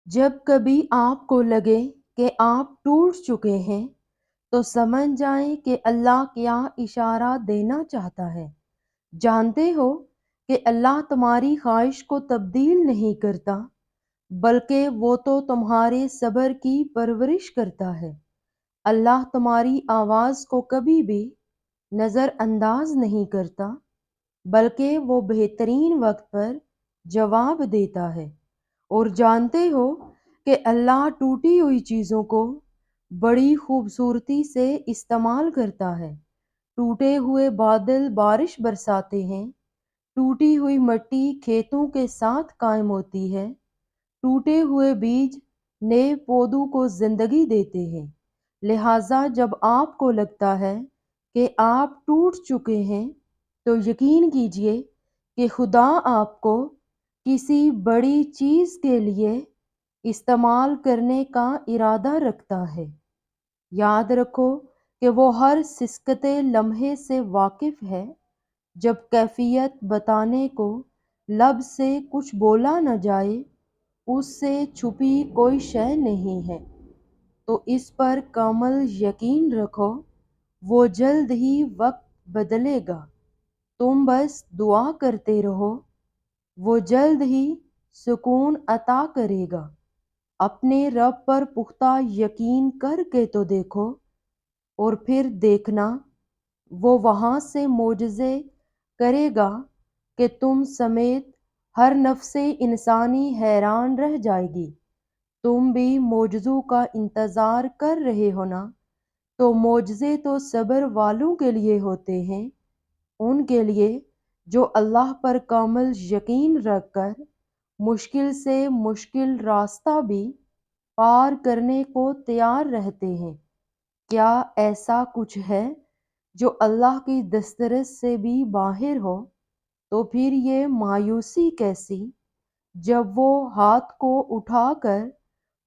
جب کبھی آپ کو لگے کہ آپ ٹوٹ چکے ہیں تو سمجھ جائیں کہ اللہ کیا اشارہ دینا چاہتا ہے۔ جانتے ہو کہ اللہ تمہاری خواہش کو تبدیل نہیں کرتا، بلکہ وہ تو تمہارے صبر کی پرورش کرتا ہے۔ اللہ تمہاری آواز کو کبھی بھی نظر انداز نہیں کرتا، بلکہ وہ بہترین وقت پر جواب دیتا ہے۔ اور جانتے ہو کہ اللہ ٹوٹی ہوئی چیزوں کو بڑی خوبصورتی سے استعمال کرتا ہے۔ ٹوٹے ہوئے بادل بارش برساتے ہیں، ٹوٹی ہوئی مٹی کھیتوں کے ساتھ قائم ہوتی ہے، ٹوٹے ہوئے بیج نئے پودوں کو زندگی دیتے ہیں۔ لہٰذا جب آپ کو لگتا ہے کہ آپ ٹوٹ چکے ہیں تو یقین کیجئے کہ خدا آپ کو کسی بڑی چیز کے لیے استعمال کرنے کا ارادہ رکھتا ہے۔ یاد رکھو کہ وہ ہر سسکتے لمحے سے واقف ہے۔ جب کیفیت بتانے کو لب سے کچھ بولا نہ جائے، اس سے چھپی کوئی شے نہیں ہے، تو اس پر کامل یقین رکھو، وہ جلد ہی وقت بدلے گا۔ تم بس دعا کرتے رہو، وہ جلد ہی سکون عطا کرے گا۔ اپنے رب پر پختہ یقین کر کے تو دیکھو، اور پھر دیکھنا وہ وہاں سے معجزے کرے گا کہ تم سمیت ہر نفس انسانی حیران رہ جائے گی۔ تم بھی معجزوں کا انتظار کر رہے ہو نا؟ تو معجزے تو صبر والوں کے لیے ہوتے ہیں، ان کے لیے جو اللہ پر کامل یقین رکھ کر مشکل سے مشکل راستہ بھی پار کرنے کو تیار رہتے ہیں۔ کیا ایسا کچھ ہے جو اللہ کی دسترس سے بھی باہر ہو؟ تو پھر یہ مایوسی کیسی جب وہ ہاتھ کو اٹھا کر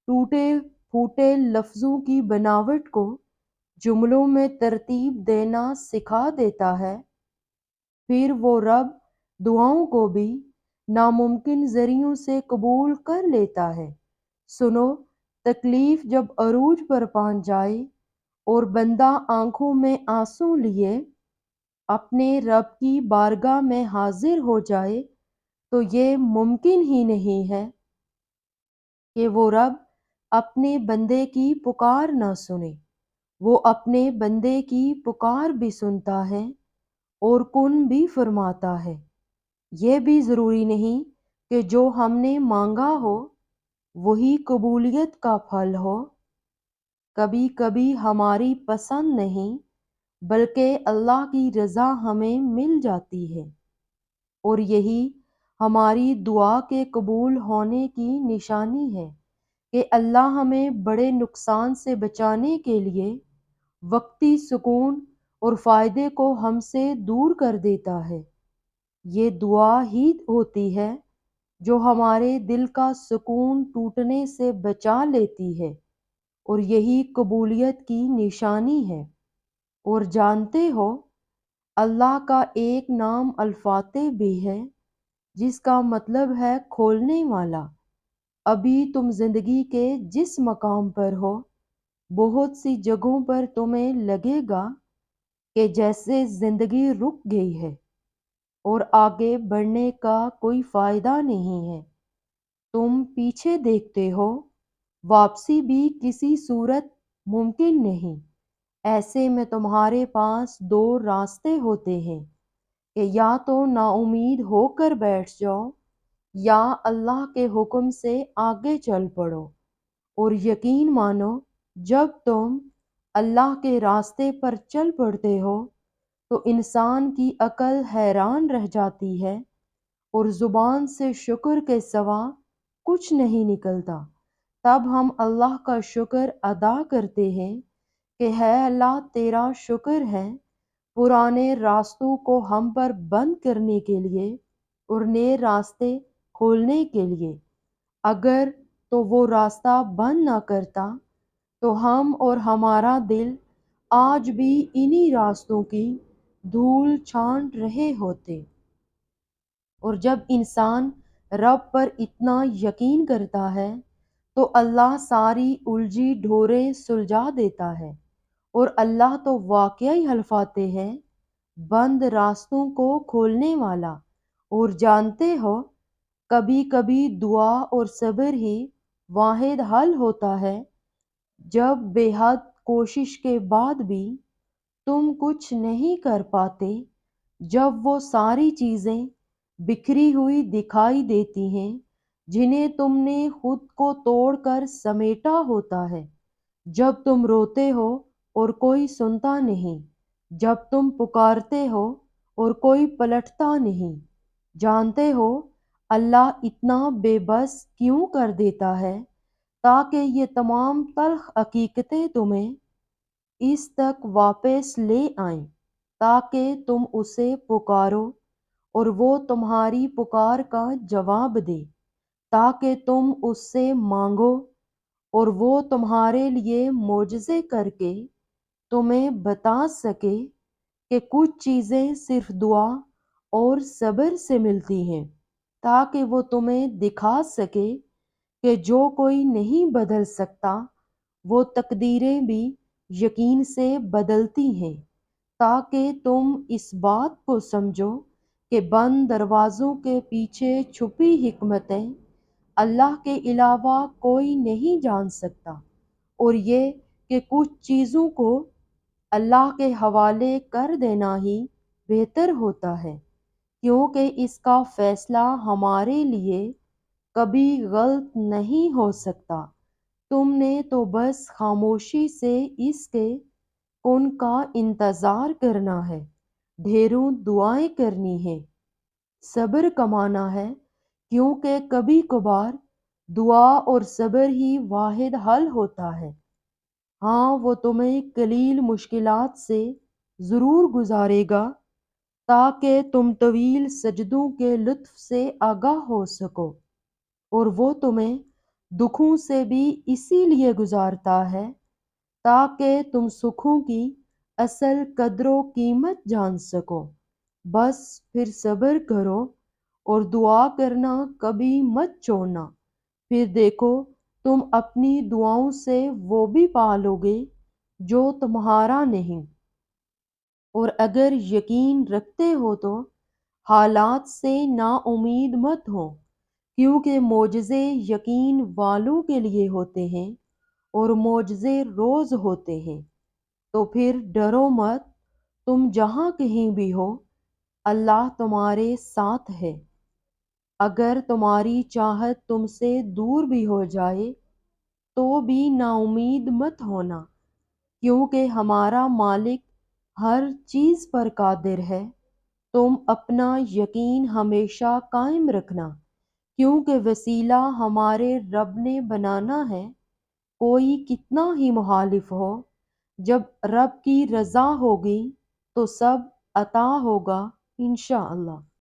ٹوٹے پھوٹے لفظوں کی بناوٹ کو جملوں میں ترتیب دینا سکھا دیتا ہے۔ پھر وہ رب دعاؤں کو بھی ناممکن ذریعوں سے قبول کر لیتا ہے۔ سنو، تکلیف جب عروج پر پہنچ جائے اور بندہ آنکھوں میں آنسو لیے اپنے رب کی بارگاہ میں حاضر ہو جائے تو یہ ممکن ہی نہیں ہے کہ وہ رب اپنے بندے کی پکار نہ سنے۔ وہ اپنے بندے کی پکار بھی سنتا ہے اور کن بھی فرماتا ہے۔ یہ بھی ضروری نہیں کہ جو ہم نے مانگا ہو وہی قبولیت کا پھل ہو۔ کبھی کبھی ہماری پسند نہیں بلکہ اللہ کی رضا ہمیں مل جاتی ہے، اور یہی ہماری دعا کے قبول ہونے کی نشانی ہے کہ اللہ ہمیں بڑے نقصان سے بچانے کے لیے وقتی سکون اور فائدے کو ہم سے دور کر دیتا ہے۔ یہ دعا ہی ہوتی ہے جو ہمارے دل کا سکون ٹوٹنے سے بچا لیتی ہے، اور یہی قبولیت کی نشانی ہے۔ اور جانتے ہو اللہ کا ایک نام الفاتح بھی ہے، جس کا مطلب ہے کھولنے والا۔ ابھی تم زندگی کے جس مقام پر ہو، بہت سی جگہوں پر تمہیں لگے گا کہ جیسے زندگی رک گئی ہے اور آگے بڑھنے کا کوئی فائدہ نہیں ہے۔ تم پیچھے دیکھتے ہو، واپسی بھی کسی صورت ممکن نہیں۔ ایسے میں تمہارے پاس دو راستے ہوتے ہیں کہ یا تو نا امید ہو کر بیٹھ جاؤ یا اللہ کے حکم سے آگے چل پڑو، اور یقین مانو جب تم اللہ کے راستے پر چل پڑتے ہو تو انسان کی عقل حیران رہ جاتی ہے اور زبان سے شکر کے سوا کچھ نہیں نکلتا۔ تب ہم اللہ کا شکر ادا کرتے ہیں کہ ہے اللہ تیرا شکر ہے پرانے راستوں کو ہم پر بند کرنے کے لیے اور نئے راستے کھولنے کے لیے۔ اگر تو وہ راستہ بند نہ کرتا تو ہم اور ہمارا دل آج بھی انہی راستوں کی دھول چھانٹ رہے ہوتے۔ اور جب انسان رب پر اتنا یقین کرتا ہے تو اللہ ساری الجھی ڈھوریں سلجھا دیتا ہے، اور اللہ تو واقعی حلفاتے ہیں بند راستوں کو کھولنے والا۔ اور جانتے ہو کبھی کبھی دعا اور صبر ہی واحد حل ہوتا ہے، جب بے حد کوشش کے بعد بھی تم کچھ نہیں کر پاتے، جب وہ ساری چیزیں بکھری ہوئی دکھائی دیتی ہیں جنہیں تم نے خود کو توڑ کر سمیٹا ہوتا ہے، جب تم روتے ہو اور کوئی سنتا نہیں، جب تم پکارتے ہو اور کوئی پلٹتا نہیں۔ جانتے ہو اللہ اتنا بے بس کیوں کر دیتا ہے؟ تاکہ یہ تمام تلخ حقیقتیں تمہیں اس تک واپس لے آئیں، تاکہ تم اسے پکارو اور وہ تمہاری پکار کا جواب دے، تاکہ تم اس سے مانگو اور وہ تمہارے لیے معجزے کر کے تمہیں بتا سکے کہ کچھ چیزیں صرف دعا اور صبر سے ملتی ہیں، تاکہ وہ تمہیں دکھا سکے کہ جو کوئی نہیں بدل سکتا وہ تقدیریں بھی یقین سے بدلتی ہیں، تاکہ تم اس بات کو سمجھو کہ بند دروازوں کے پیچھے چھپی حکمتیں اللہ کے علاوہ کوئی نہیں جان سکتا، اور یہ کہ کچھ چیزوں کو اللہ کے حوالے کر دینا ہی بہتر ہوتا ہے، کیونکہ اس کا فیصلہ ہمارے لیے کبھی غلط نہیں ہو سکتا۔ تم نے تو بس خاموشی سے اس کے کن کا انتظار کرنا ہے، ڈھیروں دعائیں کرنی ہیں، صبر کمانا ہے، کیونکہ کبھی کبھار دعا اور صبر ہی واحد حل ہوتا ہے۔ ہاں وہ تمہیں قلیل مشکلات سے ضرور گزارے گا، تاکہ تم طویل سجدوں کے لطف سے آگاہ ہو سکو، اور وہ تمہیں دکھوں سے بھی اسی لیے گزارتا ہے تاکہ تم سکھوں کی اصل قدر و قیمت جان سکو۔ بس پھر صبر کرو اور دعا کرنا کبھی مت چھوڑنا، پھر دیکھو تم اپنی دعاؤں سے وہ بھی پا لو گے جو تمہارا نہیں۔ اور اگر یقین رکھتے ہو تو حالات سے نا امید مت ہو، کیونکہ معجزے یقین والوں کے لیے ہوتے ہیں اور معجزے روز ہوتے ہیں۔ تو پھر ڈرو مت، تم جہاں کہیں بھی ہو اللہ تمہارے ساتھ ہے۔ اگر تمہاری چاہت تم سے دور بھی ہو جائے تو بھی نا امید مت ہونا، کیونکہ ہمارا مالک ہر چیز پر قادر ہے۔ تم اپنا یقین ہمیشہ قائم رکھنا، کیونکہ وسیلہ ہمارے رب نے بنانا ہے، کوئی کتنا ہی مخالف ہو، جب رب کی رضا ہوگی تو سب عطا ہوگا انشاءاللہ۔